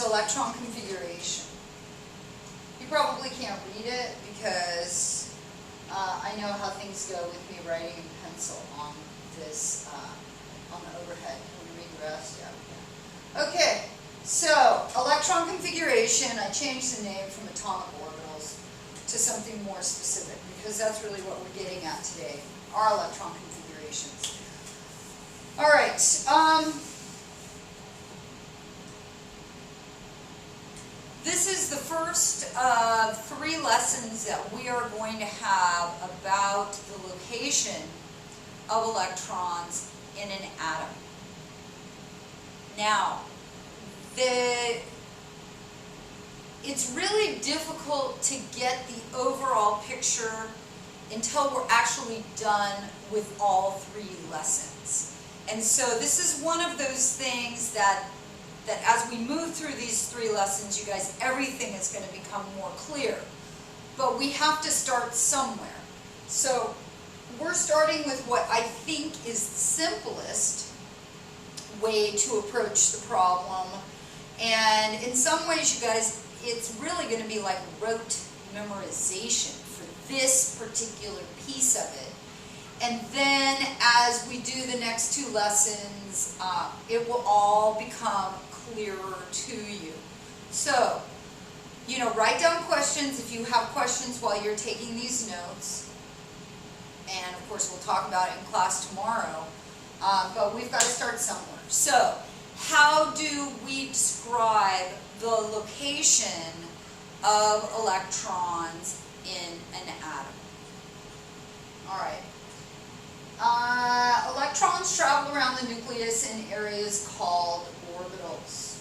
Electron Configuration. You probably can't read it because I know how things go with me writing in pencil on this, on the overhead. Can we read the rest? Yeah. Okay, so Electron Configuration, I changed the name from atomic orbitals to something more specific because that's really what we're getting at today, our electron configurations. All right. This is the first of 3 lessons that we are going to have about the location of electrons in an atom. Now, it's really difficult to get the overall picture until we're actually done with all 3 lessons. And so this is one of those things that as we move through these 3 lessons, you guys, everything is going to become more clear. But we have to start somewhere. So we're starting with what I think is the simplest way to approach the problem. And in some ways, you guys, it's really going to be like rote memorization for this particular piece of it. And then as we do the next 2 lessons, it will all become clearer to you. So, you know, write down questions if you have questions while you're taking these notes. And of course, we'll talk about it in class tomorrow. But we've got to start somewhere. So, how do we describe the location of electrons in an atom? All right. Electrons travel around the nucleus in areas called orbitals.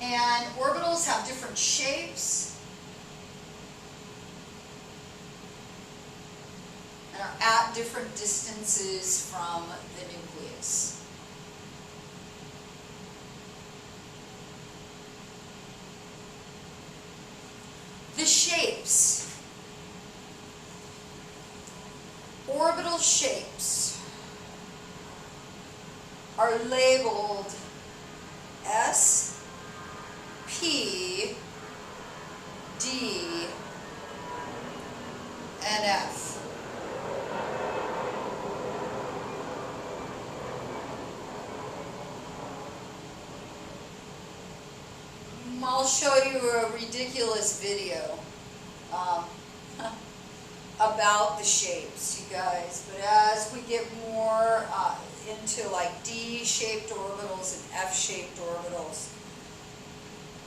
And orbitals have different shapes and are at different distances from the nucleus. The shapes, orbital shapes, are labeled S, P, D, and F. I'll show you a ridiculous video about the shapes, you guys. But as we get more into like D-shaped orbitals and F-shaped orbitals,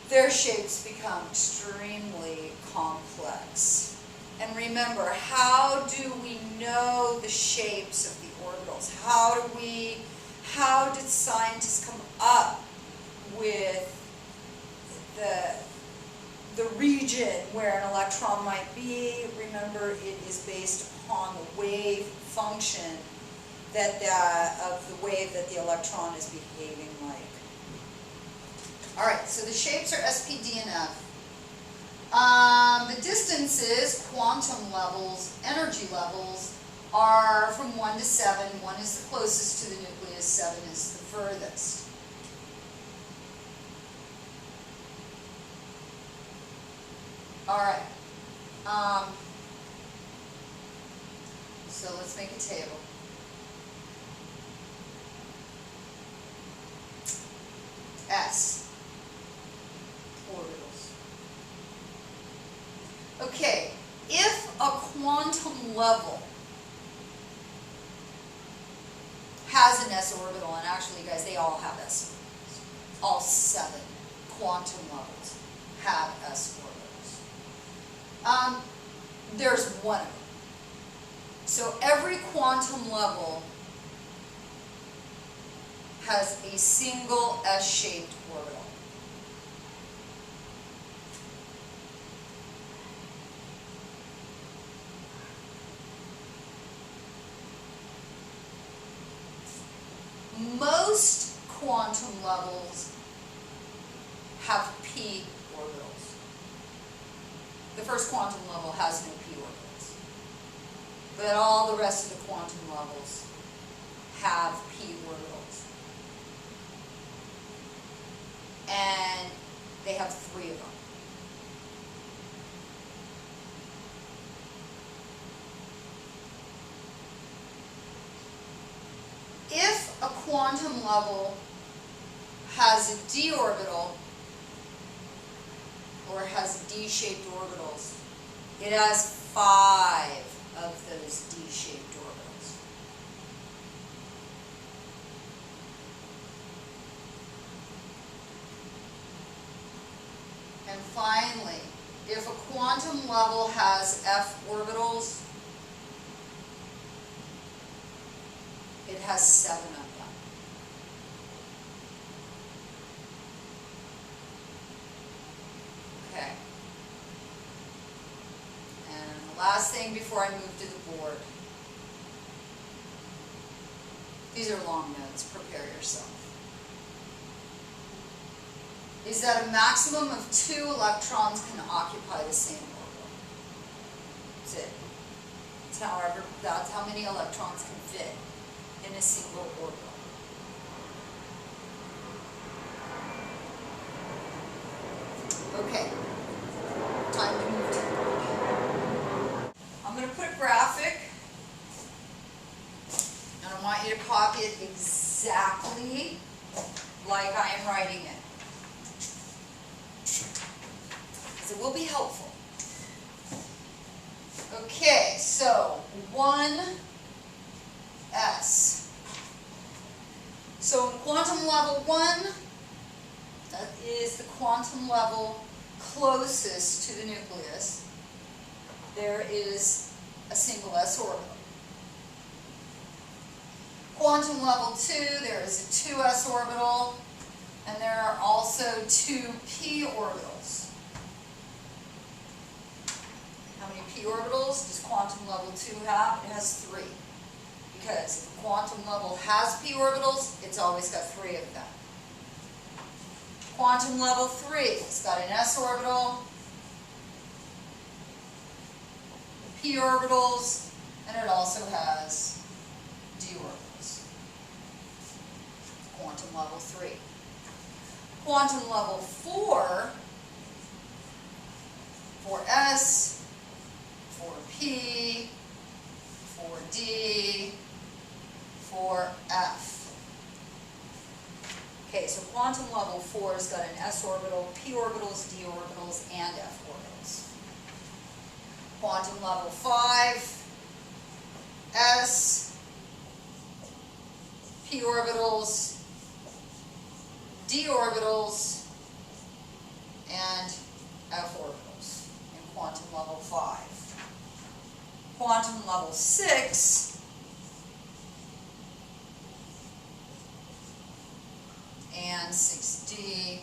their shapes become extremely complex. And remember, how do we know the shapes of the orbitals? How did scientists come up with the region where an electron might be? Remember, it is based upon the wave function of the wave that the electron is behaving like. All right, so the shapes are S, P, D, and F. The distances, quantum levels, energy levels, are from 1 to 7. 1 is the closest to the nucleus, 7 is the furthest. All right. So let's make a table. S. Orbitals. Okay. If a quantum level has an s orbital, and actually, guys, they all have s orbitals. All 7 quantum levels have s orbitals. There's 1 of them. So every quantum level has a single S-shaped orbital. Most quantum levels have p orbitals. The first quantum level has no p orbitals. but all the rest of the quantum levels have p orbitals. And they have 3 of them. If a quantum level has a d orbital, or has d-shaped orbitals, it has 5 of those d-shaped orbitals. And finally, if a quantum level has f orbitals, it has 7 of them. Okay. And the last thing before I move to the board. These are long notes, prepare yourself. Is that a maximum of 2 electrons can occupy the same orbital. That's it. That's how many electrons can fit in a single orbital. Okay, time to move to the board. I'm going to put a graphic, and I want you to copy it exactly like I am writing it, because it will be helpful. Okay, so 1s. So in quantum level 1, that is the quantum level closest to the nucleus, there is a single s orbital. Quantum level 2, there is a 2s orbital, and there are also 2 p orbitals. How many p orbitals does quantum level 2 have? It has 3. Because if a quantum level has p orbitals, it's always got 3 of them. Quantum level 3, it's got an s orbital, p orbitals, and it also has d orbitals. Quantum level 3. Quantum level 4, 4s, 4p, 4d, 4f. Okay, so quantum level 4 has got an s orbital, p orbitals, d orbitals, and f orbitals. Quantum level 5, s, p orbitals, d orbitals, and f orbitals in quantum level 5. Quantum level 6, and 6d,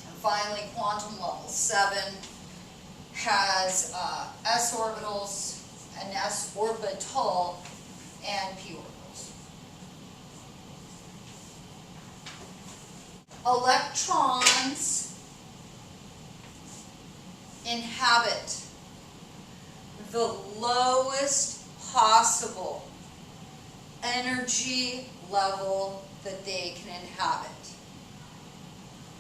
and finally quantum level 7 has s orbitals, an s orbital, and p orbitals. Electrons inhabit the lowest possible energy level that they can inhabit.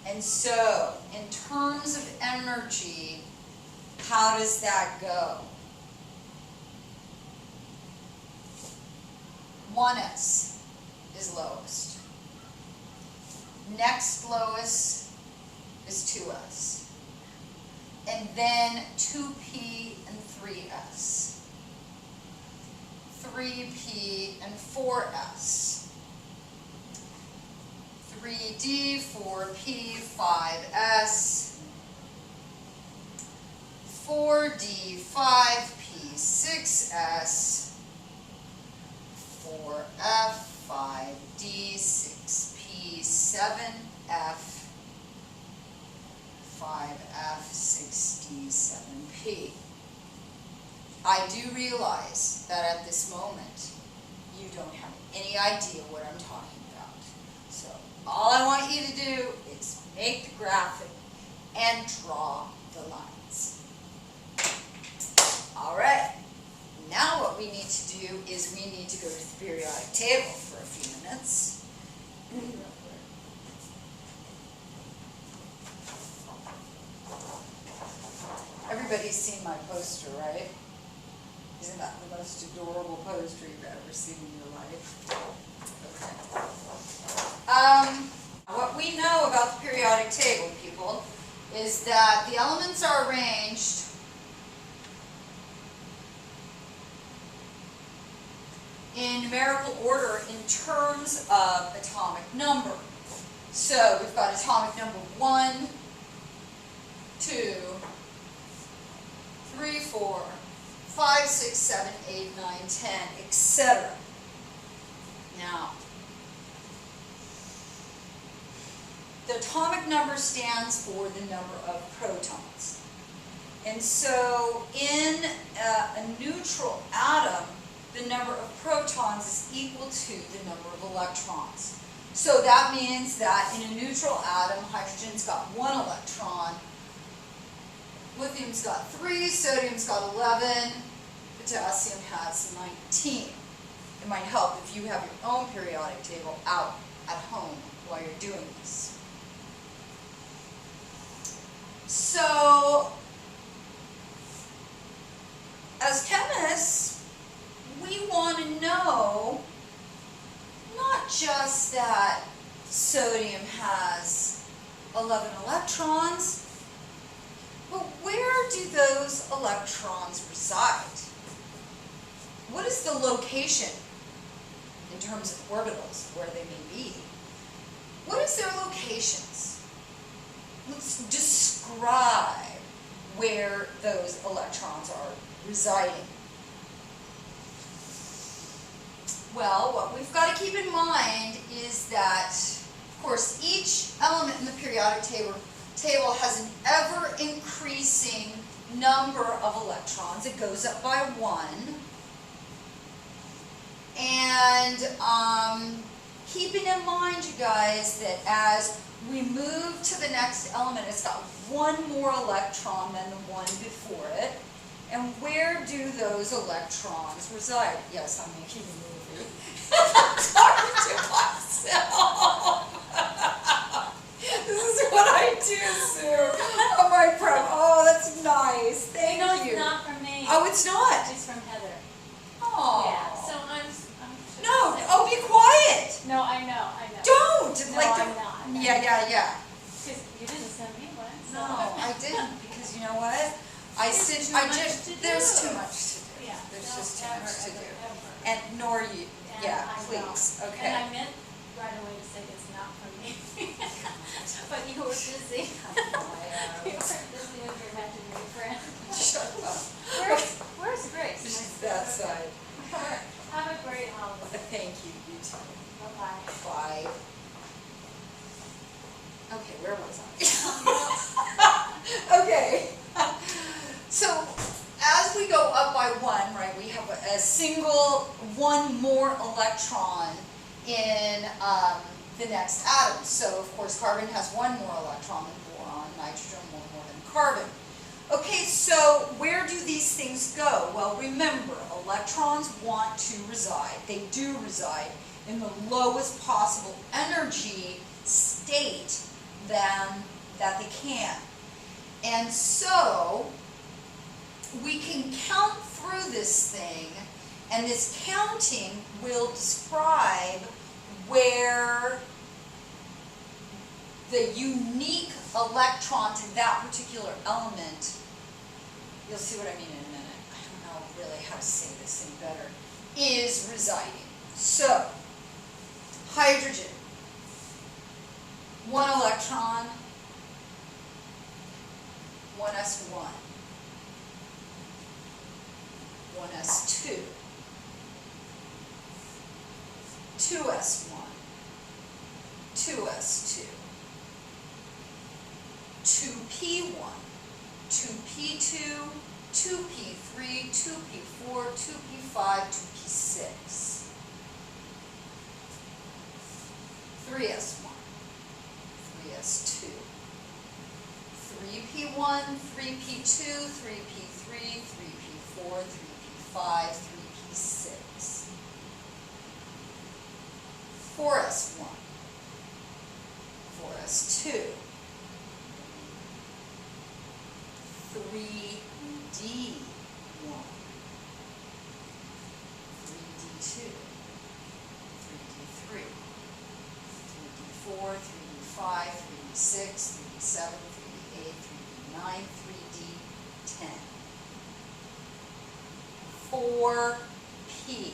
And so, in terms of energy, how does that go? 1s is lowest. Next lowest is 2s. And then 2p and 3s. 3p and 4s. 3d, 4p, 5s. 4d, 5p, 6s. 4f, 5d, 6p, 7f. 5f, 6d, 7p. I do realize that at this moment, you don't have any idea what I'm talking about. So all I want you to do is make the graphic and draw the lines. need to go to the periodic table for a few minutes. Everybody's seen my poster, right? Isn't that the most adorable poster you've ever seen in your life? Okay. What we know about the periodic table, people, is that the elements are arranged in numerical order in terms of atomic number. So we've got atomic number 1, 2, 3, 4, 5, 6, 7, 8, 9, 10, etc. Now, the atomic number stands for the number of protons. And so in a neutral atom, the number of protons is equal to the number of electrons. So that means that in a neutral atom, hydrogen's got 1 electron, lithium's got 3, sodium's got 11, potassium has 19. It might help if you have your own periodic table out at home while you're doing this. So, as chemists, we want to know not just that sodium has 11 electrons, but where do those electrons reside? What is the location in terms of orbitals, where they may be? What is their locations? Let's describe where those electrons are residing. Well, what we've got to keep in mind is that, of course, each element in the periodic table has an ever-increasing number of electrons. It goes up by 1. And keeping in mind, you guys, that as we move to the next element, it's got 1 more electron than the one before it. And where do those electrons reside? Yes, I'm making a movie. I'm talking to myself. This is what I do, Sue. Oh, my prep. Oh, that's nice. Thank you. No, it's not from me. Oh, it's not? It's from Heather. Oh. Yeah, so I'm No, oh, be quiet. No, I know. Don't. No, like I'm not. Yeah. Because you didn't send me one. So. No, I didn't, because you know what? There's too much to do. Yeah, There's no, just too much to do. Ever. And nor you, And yeah, I please, don't. okay. And I meant right away to say it's not from me. But you were busy. You were busy with your imaginary friend. Shut up. Where's Grace? She's that side. Have a great holiday. Thank you, you too. Bye-bye. Bye. Okay, where was I? Okay. So, as we go up by 1, right, we have a single 1 more electron in the next atom. So, of course, carbon has 1 more electron than boron, nitrogen 1 more than carbon. Okay, so where do these things go? Well, remember, electrons want to reside, they do reside, in the lowest possible energy state that they can. And so, we can count through this thing, and this counting will describe where the unique electron to that particular element, you'll see what I mean in a minute, I don't know really how to say this any better, is residing. So, hydrogen, 1 electron, 1s1, 1s2, 2s1, 2s2, 2p1, 2p2, 2p3, 2p4, 2p5, 2p6, 3s1, 3s2, 3p1, 3p2, 3p3, 3p4, 3p5, 3p6. 4s1, 4s2, 3d1, 3d2, 3d3, 3d4, 3d5, 3d6, 3d7, 3d8, 3d9, 3d10, 4p.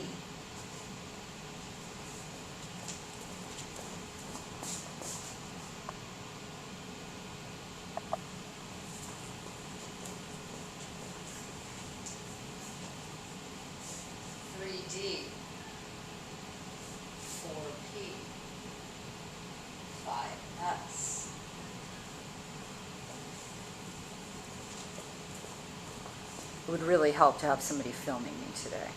D, 4p, 5s. It would really help to have somebody filming me today.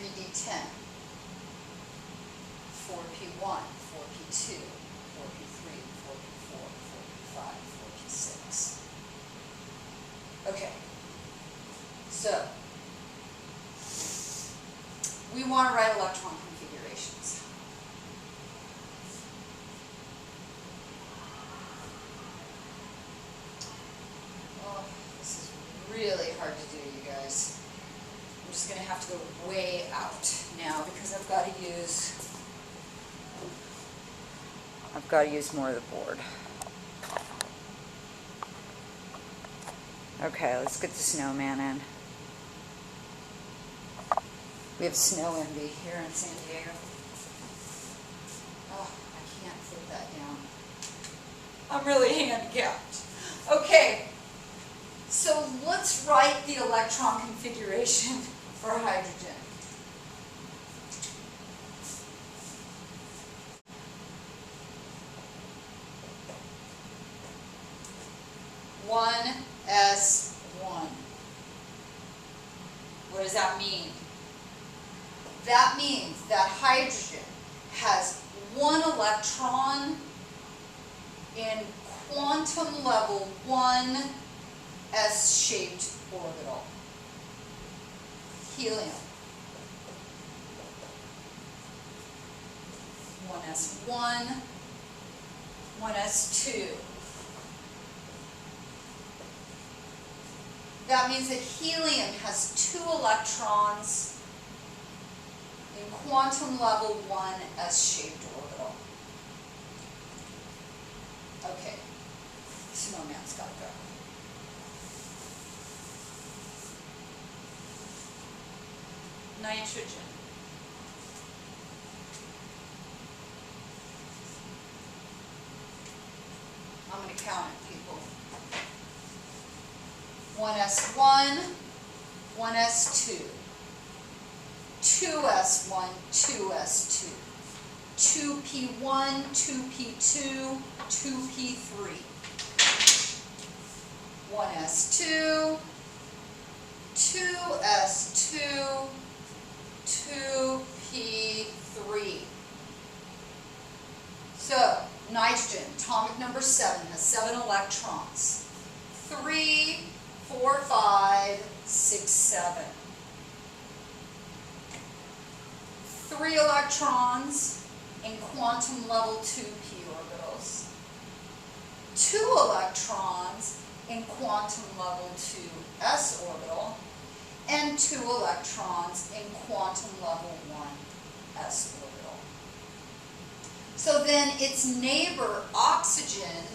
D10, 4p1, 4p2, 4p3, 4p4, 4p5, 4p6. Okay, so we want to write electron configurations. Oh, this is really hard to do, you guys. I'm just going to have to go way out now because I've got to use more of the board. Okay, let's get the snowman in. We have snow envy here in San Diego. Oh, I can't put that down. I'm really handicapped. Okay, so let's write the electron configuration for hydrogen. S1. What does that mean? That means that hydrogen has one electron in quantum level 1 S-shaped orbital. Helium. 1s1, 1s2. That means that helium has 2 electrons in quantum level 1 S-shaped orbital. Okay, snowman's got to go. Nitrogen. I'm going to count it, people. 1s1, 1s2, 2s1, 2s2, 2p1, 2p2, 2p3, 1s2, 2s2, 2p3. So, nitrogen, atomic number 7, has 7 electrons. 3, 4, 5, 6, 7. 3 electrons in quantum level 2p orbitals. 2 electrons in quantum level 2s orbital. And 2 electrons in quantum level 1s orbital. So then its neighbor, oxygen,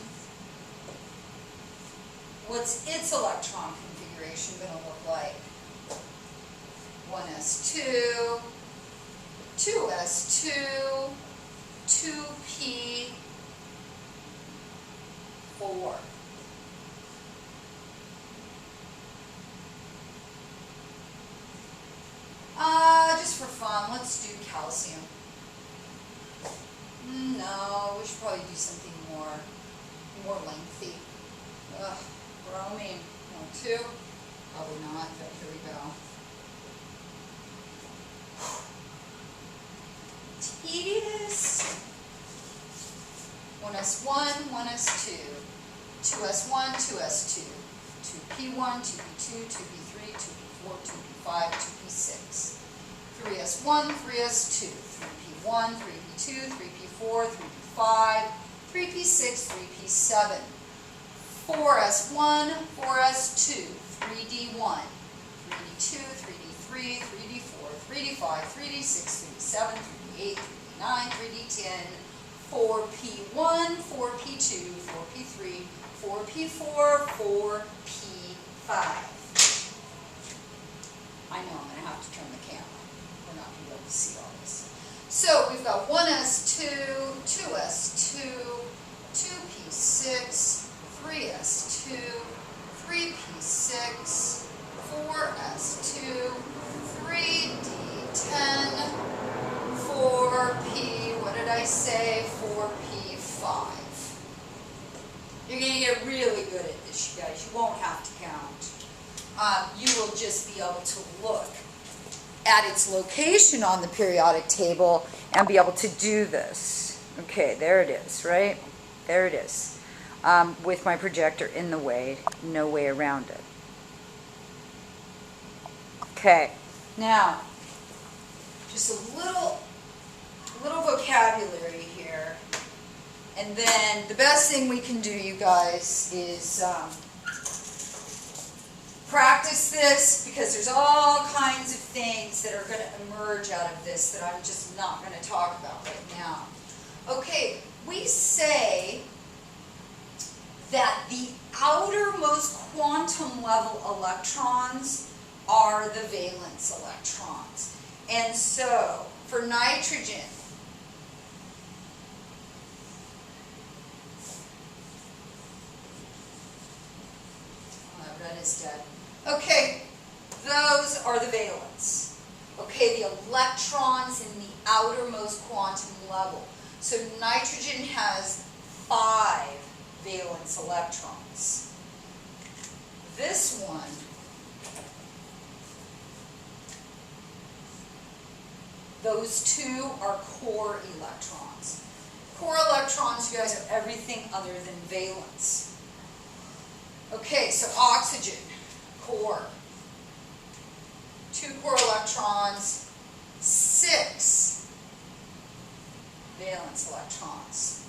what's its electron configuration going to look like? 1s2, 2s2, 2p4. Just for fun, let's do calcium. No, we should probably do something more lengthy. Bromine, 2? Probably not, but here we go. Tedious. 1s1, 1s2, 2s1, 2s2, 2p1, 2p2, 2p3, 2p4, 2p4, 2p5, 2p6. 3s1, 3s2, 3p1, 3p2, 3p4, 3p5, 3p6, 3p7. 4s1, 4s2, 3d1, 3d2, 3d3, 3d4, 3d5, 3d6, 3d7, 3d8, 3d9, 3d10, 4p1, 4p2, 4p3, 4p4, 4p5. I know I'm going to have to turn the camera. We're not going to be able to see all this. So we've got 1s2, 2s2, 2p6, 3s2, 3p6, 4s2, 3d10, 4p, what did I say, 4p5. You're going to get really good at this, you guys. You won't have to count. You will just be able to look at its location on the periodic table and be able to do this. Okay, there it is, right? There it is. With my projector in the way, no way around it. Okay, now, just a little vocabulary here. And then the best thing we can do, you guys, is practice this, because there's all kinds of things that are going to emerge out of this that I'm just not going to talk about right now. Okay, we say that the outermost quantum level electrons are the valence electrons. And so, for nitrogen, red is dead. Okay, those are the valence. Okay, the electrons in the outermost quantum level. So nitrogen has 5 valence electrons. This one those 2 are core electrons. Core electrons, you guys, are everything other than valence. Okay, so oxygen, core. 2 core electrons, 6 valence electrons.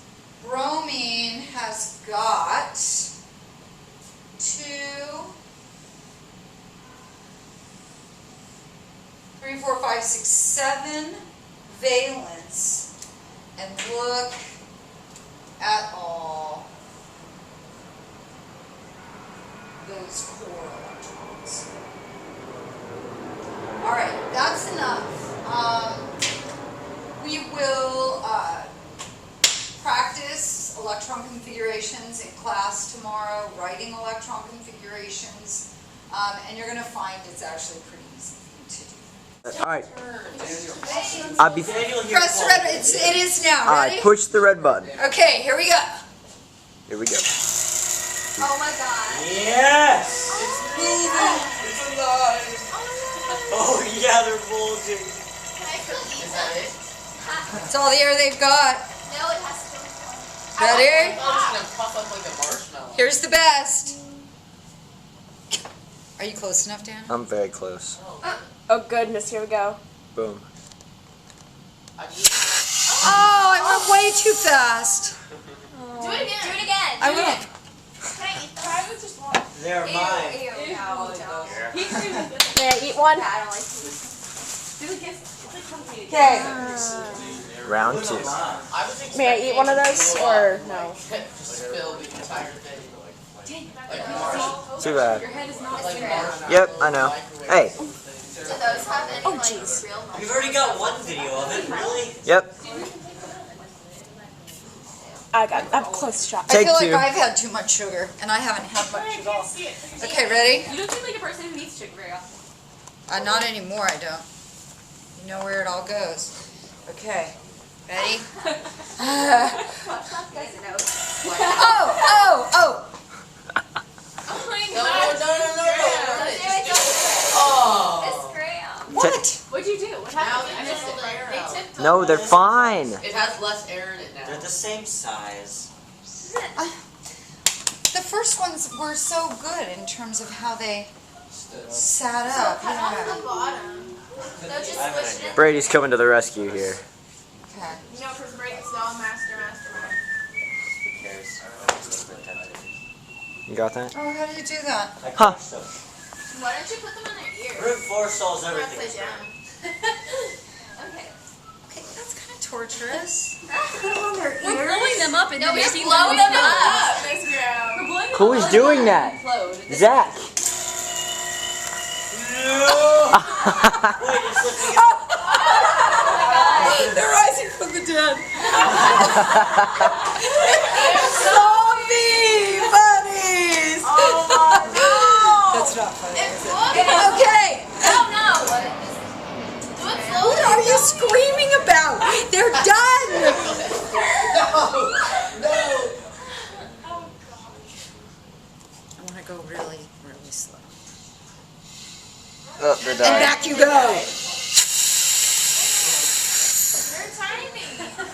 Bromine has got 2, 3, 4, 5, 6, 7 valence, and look at all those core electrons. All right, that's enough. We will practice electron configurations in class tomorrow, writing electron configurations, and you're going to find it's actually pretty easy to do. All right. Press the red button. It is now. All Ready? right, push the red button. Okay, here we go. Here we go. Oh my god. Yes! It's moving. It's alive. Oh yeah, they're bulging. Can I still eat Is that it? It's all the air they've got. No, it has to go. Ready? Oh, it's gonna puff up like a marshmallow. Here's the best. Are you close enough, Dan? I'm very close. Oh goodness, here we go. Boom. Oh, I went way too fast. Do it again. Do it again. I will. Can I eat them? I was just watching. They're mine. Ew, no, don't. May I eat one? Yeah, I don't like food. Okay. Round 2. May I eat one of those, or no? Spill the entire thing. Too bad. Like marshmallow. Yep, I know. Hey. Do those have any like real milk? We've already got one video of it, really? Yep. I'm close shot. I Take feel like 2. I've had too much sugar, and I haven't had much at all. Okay, ready? You don't seem like a person who needs sugar very often. Not anymore, I don't. You know where it all goes. Okay, ready? Oh! Oh my No, god. no. Oh. This crayon. What? What'd you do? What Now happened? they missed the air out. They tipped No, they're fine. It has less air in it now. They're the same size. The first ones were so good in terms of how they sat up. Cut off Yeah. the bottom. No, just I have an push idea. it. Brady's coming to the rescue here. Okay. You know, for breaks doll, master. Who cares? You got that? Oh, how do you do that? I Huh. crushed them. Why don't you put them on their ears? Brute force solves Or everything. upside down. Okay. Okay, that's kind of torturous. We're blowing them up and No, we're making blowing them explode. up. Miss Graham. We're blowing them Who's up. doing that? Zach. Wait, it's lifting it. They're rising from the dead. Zombie buddies! That's not funny. It's Is it? floating. Okay, Oh no! Do it slowly. what are you screaming about? They're done! I want to go really, really slow. Oh, they're And dying. back you go. You're timing.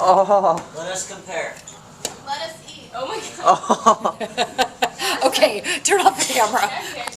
Oh. Let us compare. Let us eat. Oh my god. Oh. Okay, turn off the camera. Okay.